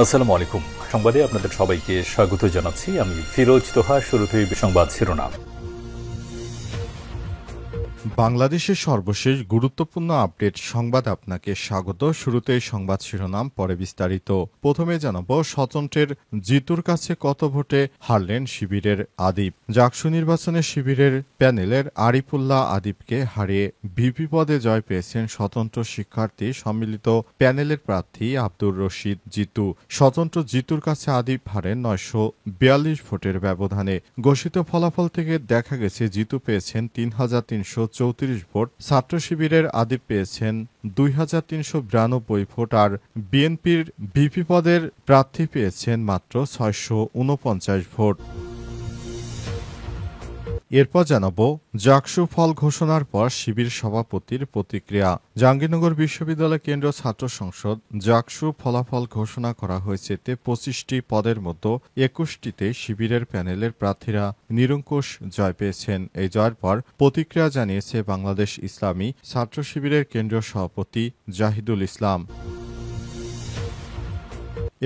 আসসালামু আলাইকুম। সংবাদে আপনাদের সবাইকে স্বাগত জানাচ্ছি। আমি ফিরোজ তোহা। শুরুতেই সংবাদ শিরোনাম। বাংলাদেশের সর্বশেষ গুরুত্বপূর্ণ আপডেট সংবাদ আপনাকে স্বাগত। শুরুতেই সংবাদ শিরোনাম, পরে বিস্তারিত। প্রথমে জানাব, স্বতন্ত্রের জিতুর কাছে কত ভোটে হারলেন শিবিরের আদিপ। জাকসু নির্বাচনে শিবিরের প্যানেলের আরিফুল্লাহ আদিপকে হারিয়ে ভিপি পদে জয় পেয়েছেন স্বতন্ত্র শিক্ষার্থী সম্মিলিত প্যানেলের প্রার্থী আব্দুর রশিদ জিতু। স্বতন্ত্র জিতুর কাছে আদিপ হারেন ৯৪২ ভোটের ব্যবধানে। ঘোষিত ফলাফল থেকে দেখা গেছে জিতু পেয়েছেন ৩৩34 ভোট, ছাত্র শিবিরের আদিপ পেয়েছেন ২৩৯২ ভোট আর বিএনপির ভিপি পদের প্রার্থী পেয়েছেন মাত্র ৬৪৯ ভোট। এরপর জানাব, জাকসু ফল ঘোষণার পর শিবির সভাপতির প্রতিক্রিয়া। জাহাঙ্গীরনগর বিশ্ববিদ্যালয় কেন্দ্রীয় ছাত্র সংসদ জাকসু ফলাফল ঘোষণা করা হয়েছে। ২৫টি পদের মধ্যে ২১টিতে শিবিরের প্যানেলের প্রার্থীরা নিরঙ্কুশ জয় পেয়েছেন। এই জয়ের পর প্রতিক্রিয়া জানিয়েছে বাংলাদেশ ইসলামী ছাত্র শিবিরের কেন্দ্রীয় সভাপতি জাহিদুল ইসলাম।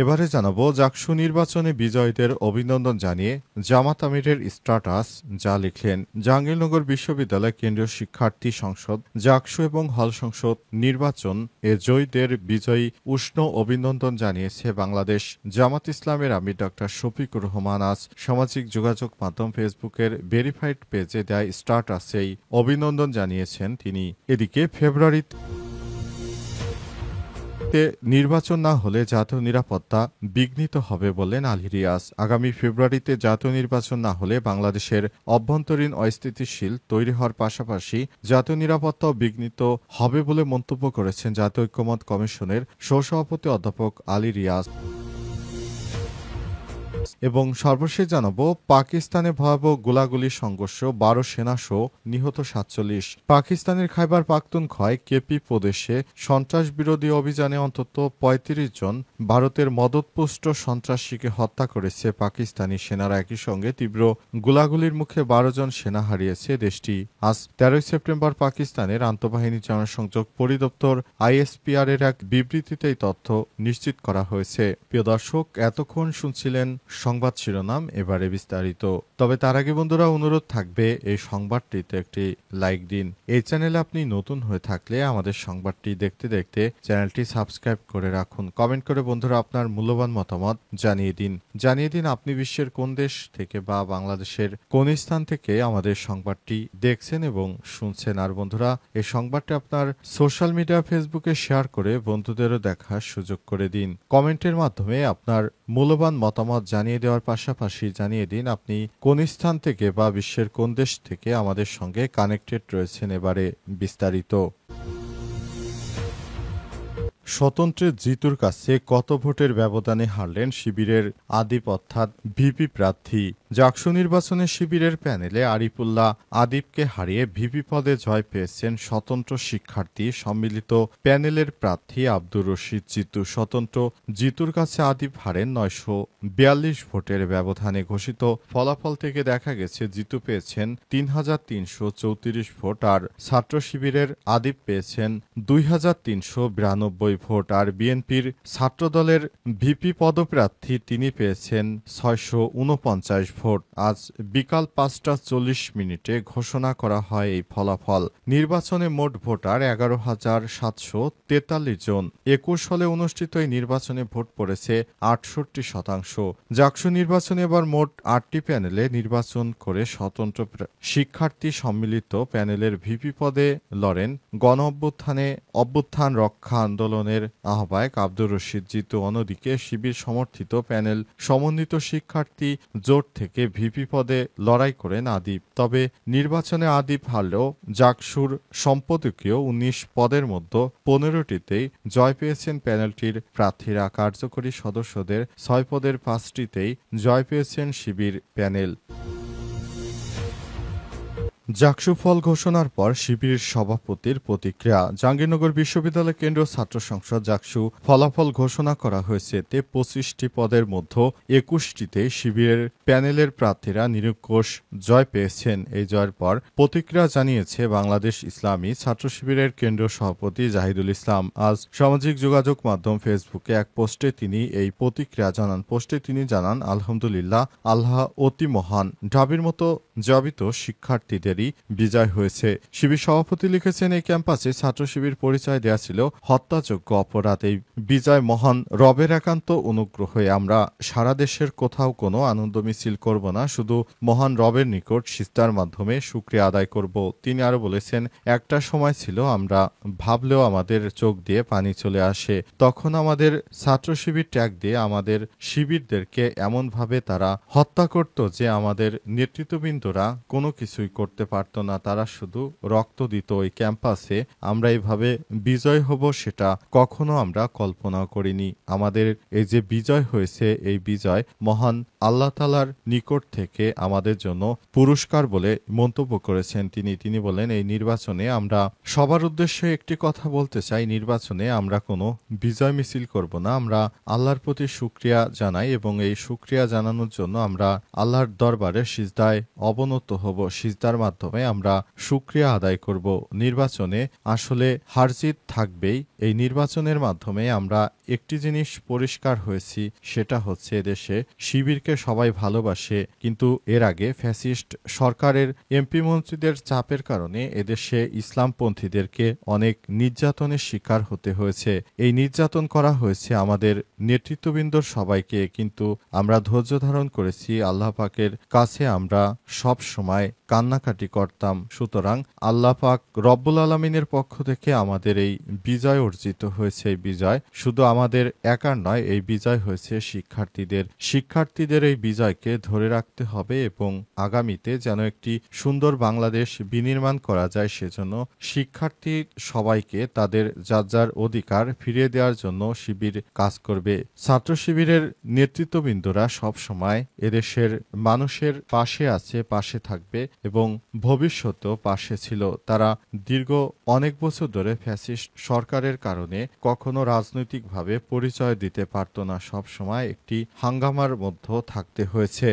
এবারে জানাবো, জাকসু নির্বাচনে বিজয়ীদের অভিনন্দন জানিয়ে জামাত আমিরের স্ট্যাটাস যা লিখলেন। জাহাঙ্গীরনগর বিশ্ববিদ্যালয় কেন্দ্রীয় শিক্ষার্থী সংসদ জাকসু এবং হল সংসদ নির্বাচন এ জয়ীদের বিজয়ী উষ্ণ অভিনন্দন জানিয়েছে বাংলাদেশ জামাত ইসলামের আমির ডক্টর শফিকুর রহমান। আজ সামাজিক যোগাযোগ মাধ্যম ফেসবুকের ভেরিফাইড পেজে দেয় স্ট্যাটাসেই অভিনন্দন জানিয়েছেন তিনি। এদিকে ফেব্রুয়ারিতে নির্বাচন না হলে জাতীয় নিরাপত্তা বিঘ্নিত হবে বললেন আলী রিয়াজ। আগামী ফেব্রুয়ারিতে জাতীয় নির্বাচন না হলে বাংলাদেশের অভ্যন্তরীণ অস্থিতিশীল তৈরি হওয়ার পাশাপাশি জাতীয় নিরাপত্তাও বিঘ্নিত হবে বলে মন্তব্য করেছেন জাতীয় ঐক্যমত্য কমিশনের সহসভাপতি অধ্যাপক আলী রিয়াজ। এবং সর্বশেষ জানাবো, পাকিস্তানে ভয়াবহ গোলাগুলি সংঘর্ষ, ১২ সেনাসহ নিহত ৪৭। পাকিস্তানের খাইবার পাখতুনখোয়ায় কেপি প্রদেশে সন্ত্রাস বিরোধী অভিযানে অন্তত ৩৫ জন ভারতের মদতপুষ্ট সন্ত্রাসীকে হত্যা করেছে পাকিস্তানি সেনারা। একই সঙ্গে তীব্র গোলাগুলির মুখে ১২ জন সেনা হারিয়েছে দেশটি। আজ ১৩ সেপ্টেম্বর পাকিস্তানের আন্তঃবাহিনী জনসংযোগ পরিদপ্তর আইএসপিআর এর এক বিবৃতিতে এই তথ্য নিশ্চিত করা হয়েছে। প্রিয় দর্শক, এতক্ষণ শুনছিলেন সংবাদ শিরোনাম, এবারে বিস্তারিত। তবে তার আগে বন্ধুরা, অনুরোধ থাকবে এই সংবাদটিতে একটি লাইক দিন। এই চ্যানেলে আপনি নতুন হয়ে থাকলে আমাদের সংবাদটি দেখতে দেখতে চ্যানেলটি সাবস্ক্রাইব করে রাখুন। কমেন্ট করে বন্ধুরা আপনার মূল্যবান মতামত জানিয়ে দিন আপনি বিশ্বের কোন দেশ থেকে বা বাংলাদেশের কোন স্থান থেকে আমাদের সংবাদটি দেখছেন এবং শুনছেন। আর বন্ধুরা, এই সংবাদটি আপনার সোশ্যাল মিডিয়া ফেসবুকে শেয়ার করে বন্ধুদেরও দেখার সুযোগ করে দিন। কমেন্টের মাধ্যমে আপনার মূল্যবান মতামত জানিয়ে দেওয়ার পাশাপাশি জানিয়ে দিন আপনি কোন স্থান থেকে বা বিশ্বের কোন দেশ থেকে আমাদের সঙ্গে কানেক্টেড রয়েছেন। এবারে বিস্তারিত। স্বতন্ত্রের জিতুর কাছে কত ভোটের ব্যবধানে হারলেন শিবিরের আদিপ অর্থাৎ ভিপি প্রার্থী। জাকসু নির্বাচনে শিবিরের প্যানেলে আরিফুল্লাহ আদিপকে হারিয়ে ভিপি পদে জয় পেয়েছেন স্বতন্ত্র শিক্ষার্থী সম্মিলিত প্যানেলের প্রার্থী আব্দুর রশিদ জিতু। স্বতন্ত্র জিতুর কাছে আদিপ হারেন ৯৪২ ভোটের ব্যবধানে। ঘোষিত ফলাফল থেকে দেখা গেছে জিতু পেয়েছেন ৩৩34 ভোট আর ছাত্র শিবিরের আদিপ পেয়েছেন ২৩৯২ ভোট আর বিএনপির ছাত্রদলের ভিপি পদপ্রার্থী তিনি পেয়েছেন ৬৪৯ ভোট। আজ বিকাল ৫টা ৪০ ঘোষণা করা হয় এই ফলাফল। নির্বাচনে মোট ভোটার ১১,৭৪৩ জন। ২১ সালে অনুষ্ঠিত এই নির্বাচনে ভোট পড়েছে ৬৮%। জাকসু নির্বাচনে এবার মোট ৮টি প্যানেলে নির্বাচন করে স্বতন্ত্র শিক্ষার্থী সম্মিলিত প্যানেলের ভিপি পদে লড়েন গণ অভ্যুত্থান রক্ষা আন্দোলনের আহ্বায়ক আব্দুর রশিদ জিতু। অন্যদিকে শিবির সমর্থিত প্যানেল সমন্বিত শিক্ষার্থী জোট থেকে ভিপি পদে লড়াই করেন আদিপ। তবে নির্বাচনে আদিপ হারলেও জাকসুর সম্পাদকীয় ১৯ পদের মধ্যে ১৫টিতেই জয় পেয়েছেন প্যানেলটির প্রার্থীরা। কার্যকরী সদস্যদের ৬ পদের ৫টিতেই জয় পেয়েছেন শিবির প্যানেল। জাকসু ফল ঘোষণার পর শিবির সভাপতির প্রতিক্রিয়া। জাহাঙ্গীরনগর বিশ্ববিদ্যালয় কেন্দ্রীয় ছাত্র সংসদ জাকসু ফলাফল ঘোষণা করা হয়েছে। এতে 25টি পদের মধ্যে 21টিতে শিবিরের প্যানেলের প্রার্থীরা নিরঙ্কুশ জয় পেয়েছেন। এই জয়ের পর প্রতিক্রিয়া জানিয়েছে বাংলাদেশ ইসলামী ছাত্র শিবিরের কেন্দ্রীয় সভাপতি জাহিদুল ইসলাম। আজ সামাজিক যোগাযোগ মাধ্যম ফেসবুকে এক পোস্টে তিনি এই প্রতিক্রিয়া জানান। পোস্টে তিনি জানান, আলহামদুলিল্লাহ, আল্লাহ অতি মহান। ঢাবির মতো জাবিত শিক্ষার্থীদের বিজয় হয়েছে। শিবির সভাপতি লিখেছেন, এই ক্যাম্পাসে ছাত্র শিবির পরিচয় দেয়া ছিল হত্যাযোগ্য অপরাধ। এই বিজয় মহান রবের একান্ত অনুগ্রহে। আমরা সারা দেশের কোথাও কোনো আনন্দ মিছিল করব না, শুধু মহান রবের নিকট সিজদার মাধ্যমে শুকরিয়া আদায় করব। তিনি আরো বলেছেন, একটা সময় ছিল আমরা ভাবলেও আমাদের চোখ দিয়ে পানি চলে আসে। তখন আমাদের ছাত্র শিবির ট্যাগ দিয়ে আমাদের শিবিরদেরকে এমনভাবে তারা হত্যা করত যে আমাদের নেতৃত্ববৃন্দরা কোনো কিছুই করতে পারত না। তারা শুধু রক্ত দিত। ওই ক্যাম্পাসে আমরা এইভাবে বিজয় হব সেটা কখনো আমরা কল্পনা করিনি। আমাদের এই যে বিজয় হয়েছে, এই বিজয় মহান আল্লাহ তাআলার নিকট থেকে আমাদের জন্য পুরস্কার বলে মন্তব্য করেছেন তিনি বলেন, এই নির্বাচনে আমরা সবার উদ্দেশ্যে একটি কথা বলতে চাই, নির্বাচনে আমরা কোনো বিজয় মিছিল করব না। আমরা আল্লাহর প্রতি শুকরিয়া জানাই এবং এই শুকরিয়া জানানোর জন্য আমরা আল্লাহর দরবারে সিজদায় অবনত হব। সিজদার মাধ্যমে আমরা শুকরিয়া আদায় করব। নির্বাচনে আসলে হারজিত থাকবেই। এই নির্বাচনের মাধ্যমে আমরা একটি জিনিস পরিষ্কার হয়েছি, সেটা হচ্ছে এদেশে শিবিরকে সবাই ভালোবাসে, কিন্তু এর আগে ফ্যাসিস্ট সরকারের এমপি মন্ত্রীদের চাপের কারণে এদেশে ইসলামপন্থীদেরকে অনেক নির্যাতনের শিকার হতে হয়েছে। এই নির্যাতন করা হয়েছে আমাদের নেতৃত্ববৃন্দর সবাইকে, কিন্তু আমরা ধৈর্য ধারণ করেছি। আল্লাহ পাকের কাছে আমরা সব সময় কান্নাকাটি করতাম। সুতরাং আল্লাহ পাক রব্বুল আলামিনের পক্ষ থেকে আমাদের এই বিজয় অর্জিত হয়েছে। এই বিজয় শুধু আমাদের একার নয়, এই বিজয় হয়েছে শিক্ষার্থীদের এই বিজয়কে ধরে রাখতে হবে এবং আগামীতে যেন একটি সুন্দর বাংলাদেশ বিনির্মাণ করা যায়, সেজন্য শিক্ষার্থী সবাইকে তাদের যার যার অধিকার ফিরিয়ে দেওয়ার জন্য শিবির কাজ করবে। ছাত্র শিবিরের নেতৃত্ববৃন্দরা সব সময় এদেশের মানুষের পাশে আছে, পাশে থাকবে এবং ভবিষ্যতেও পাশে ছিল। তারা দীর্ঘ অনেক বছর ধরে ফ্যাসিস্ট সরকারের কারণে কখনো রাজনৈতিকভাবে পরিচয় দিতে পারত না। সব সময় একটি হাঙ্গামার মধ্যে থাকতে হয়েছে।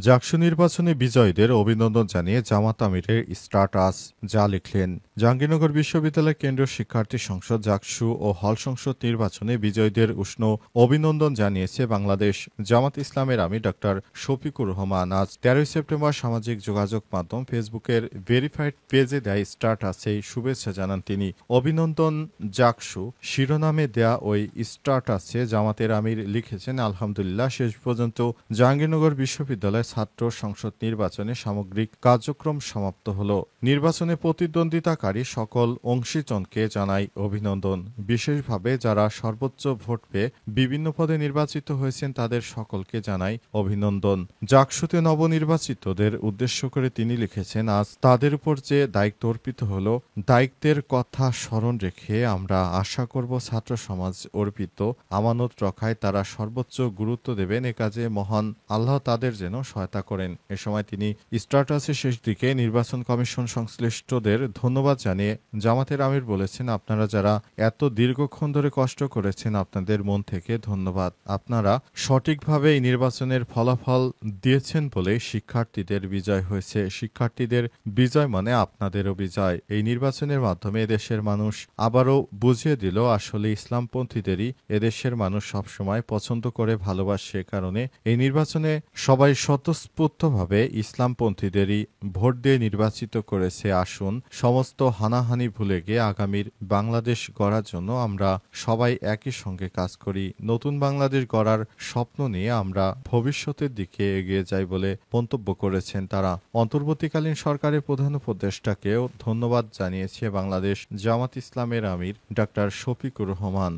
জাকসু নির্বাচনে বিজয়ীদের অভিনন্দন জানিয়ে জামাত আমিরের স্ট্যাটাস যা লিখলেন। জাহাঙ্গীরনগর বিশ্ববিদ্যালয় কেন্দ্রীয় শিক্ষার্থী সংসদ জাকসু ও হল সংসদ নির্বাচনে বিজয়ীদের উষ্ণ অভিনন্দন জানিয়েছে বাংলাদেশ জামাত ইসলামের আমির ডক্টর শফিকুর রহমান। আজ 13 সেপ্টেম্বর সামাজিক যোগাযোগ মাধ্যম ফেসবুকের ভেরিফাইড পেজে দেয় স্ট্যাটাসে শুভেচ্ছা জানান তিনি। অভিনন্দন জাকসু শিরোনামে দেয়া ওই স্ট্যাটাসে জামাতের আমির লিখেছেন, আলহামদুলিল্লাহ, শেষ পর্যন্ত জাহাঙ্গীরনগর বিশ্ববিদ্যালয় ছাত্র সংসদ নির্বাচনে সামগ্রিক কার্যক্রম সমাপ্ত হল। নির্বাচনে প্রতিদ্বন্দ্বিতাকারী সকল অংশীজনকে জানাই অভিনন্দন। বিশেষভাবে যারা সর্বোচ্চ ভোট পেয়ে বিভিন্ন পদে নির্বাচিত হয়েছেন তাদের সকলকে জানাই অভিনন্দন। জাকসুতে নবনির্বাচিতদের উদ্দেশ্য করে তিনি লিখেছেন, আজ তাদের উপর যে দায়িত্ব অর্পিত হল, দায়িত্বের কথা স্মরণ রেখে আমরা আশা করব ছাত্র সমাজ অর্পিত আমানত রক্ষায় তারা সর্বোচ্চ গুরুত্ব দেবেন। এ কাজে মহান আল্লাহ তাদের যেন সহায়তা করেন। এ সময় তিনি স্ট্যাটাসের শেষ দিকে নির্বাচন কমিশন সংশ্লিষ্টদের ধন্যবাদ জানিয়ে জামাতের আমির বলেছেন, আপনারা যারা এত দীর্ঘক্ষণ ধরে কষ্ট করেছেন, আপনাদের মন থেকে ধন্যবাদ। আপনারা সঠিকভাবে এই নির্বাচনের ফলাফল দিয়েছেন বলে শিক্ষার্থীদের বিজয় হয়েছে। শিক্ষার্থীদের বিজয় মানে আপনাদেরও বিজয়। এই নির্বাচনের মাধ্যমে এদেশের মানুষ আবারও বুঝিয়ে দিল আসলে ইসলামপন্থীদেরই এদেশের মানুষ সবসময় পছন্দ করে, ভালোবাসে। কারণে এই নির্বাচনে সবাই স্বতঃস্ফূর্তভাবে ইসলামপন্থীদেরই ভোট দিয়ে নির্বাচিত করেছে। আসুন সমস্ত হানাহানি ভুলে গিয়ে আগামীর বাংলাদেশ গড়ার জন্য আমরা সবাই একই সঙ্গে কাজ করি। নতুন বাংলাদেশ গড়ার স্বপ্ন নিয়ে আমরা ভবিষ্যতের দিকে এগিয়ে যাই বলে মন্তব্য করেছেন তারা। অন্তর্বর্তীকালীন সরকারের প্রধান উপদেষ্টাকেও ধন্যবাদ জানিয়েছে বাংলাদেশ জামাত ইসলামের আমির ডক্টর শফিকুর রহমান।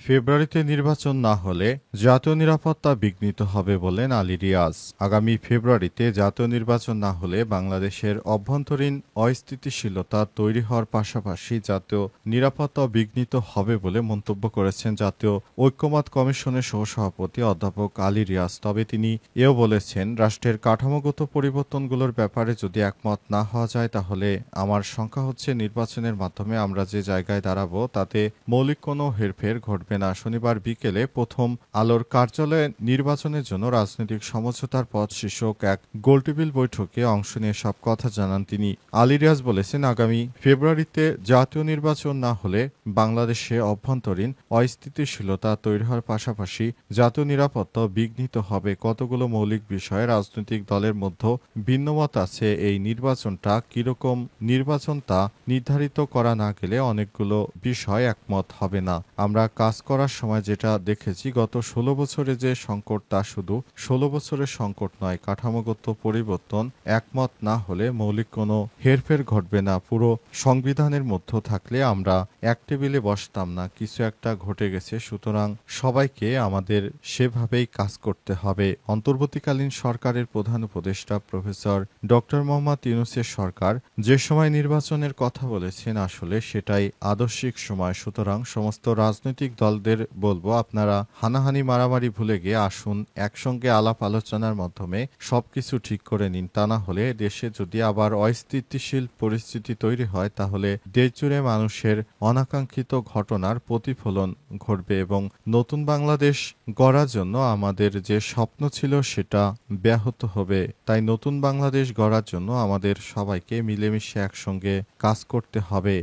ফেব্রুয়ারিতে নির্বাচন না হলে জাতীয় নিরাপত্তা বিঘ্নিত হবে বললেন আলী রিয়াজ। আগামী ফেব্রুয়ারিতে জাতীয় নির্বাচন না হলে বাংলাদেশের অভ্যন্তরীণ অস্থিতিশীলতা তৈরি হওয়ার পাশাপাশি জাতীয় নিরাপত্তা বিঘ্নিত হবে বলে মন্তব্য করেছেন জাতীয় ঐক্যমত্য কমিশনের সহসভাপতি অধ্যাপক আলী রিয়াজ। তবে তিনি এও বলেছেন, রাষ্ট্রের কাঠামোগত পরিবর্তনগুলোর ব্যাপারে যদি একমত না হওয়া যায় তাহলে আমার শঙ্কা হচ্ছে নির্বাচনের মাধ্যমে আমরা যে জায়গায় দাঁড়াবো তাতে মৌলিক কোনো হেরফের ঘটবে না। শনিবার বিকেলে প্রথম আলোর কার্যালয়ে নির্বাচনের জন্য রাজনৈতিক সমঝোতার পথ শীর্ষক এক গোলটেবিল বৈঠকে অংশ নিয়ে সব কথা জানান তিনি। আলী রিয়াজ বলেছেন, আগামী ফেব্রুয়ারিতে জাতীয় নির্বাচন না হলে বাংলাদেশে অভ্যন্তরীণ অস্থিতিশীলতা তৈরি হওয়ার পাশাপাশি জাতীয় নিরাপত্তা বিঘ্নিত হবে। কতগুলো মৌলিক বিষয়ে রাজনৈতিক দলের মধ্যে ভিন্নমত আছে। এই নির্বাচনটা কিরকম নির্বাচন তা নির্ধারিত করা না গেলে অনেকগুলো বিষয় একমত হবে না। আমরা কাজ করার সময় যেটা দেখেছি, গত ১৬ বছরে যে সংকট তা শুধু ১৬ বছরের সংকট নয়, কাঠামোগত পরিবর্তন একমত না হলে মৌলিক কোনো হেরফের ঘটবে না। পুরো সংবিধানের মধ্যে থাকলে আমরা এক টেবিলে বসতাম না। কিছু একটা ঘটে গেছে, সুতরাং সবাইকে আমাদের সেভাবেই কাজ করতে হবে। অন্তর্বর্তীকালীন সরকারের প্রধান উপদেষ্টা প্রফেসর ডক্টর মোহাম্মদ ইউনূসের সরকার যে সময় নির্বাচনের কথা বলেছেন আসলে সেটাই আদর্শিক সময়। সুতরাং সমস্ত রাজনৈতিক দলদের বলবো, আপনারা হানাহানি মারামারি ভুলে গিয়ে আসুন, একসঙ্গে আলাপ আলোচনার মাধ্যমে সবকিছু ঠিক করে নিন। তা না হলে দেশে যদি আবার অস্থিতিশীল পরিস্থিতি তৈরি হয় তাহলে দেশজুড়ে মানুষের অনাকাঙ্ক্ষিত ঘটনার প্রতিফলন ঘটবে এবং নতুন বাংলাদেশ গড়ার জন্য আমাদের যে স্বপ্ন ছিল সেটা ব্যাহত হবে। তাই নতুন বাংলাদেশ গড়ার জন্য আমাদের সবাইকে মিলেমিশে একসঙ্গে কাজ করতে হবে।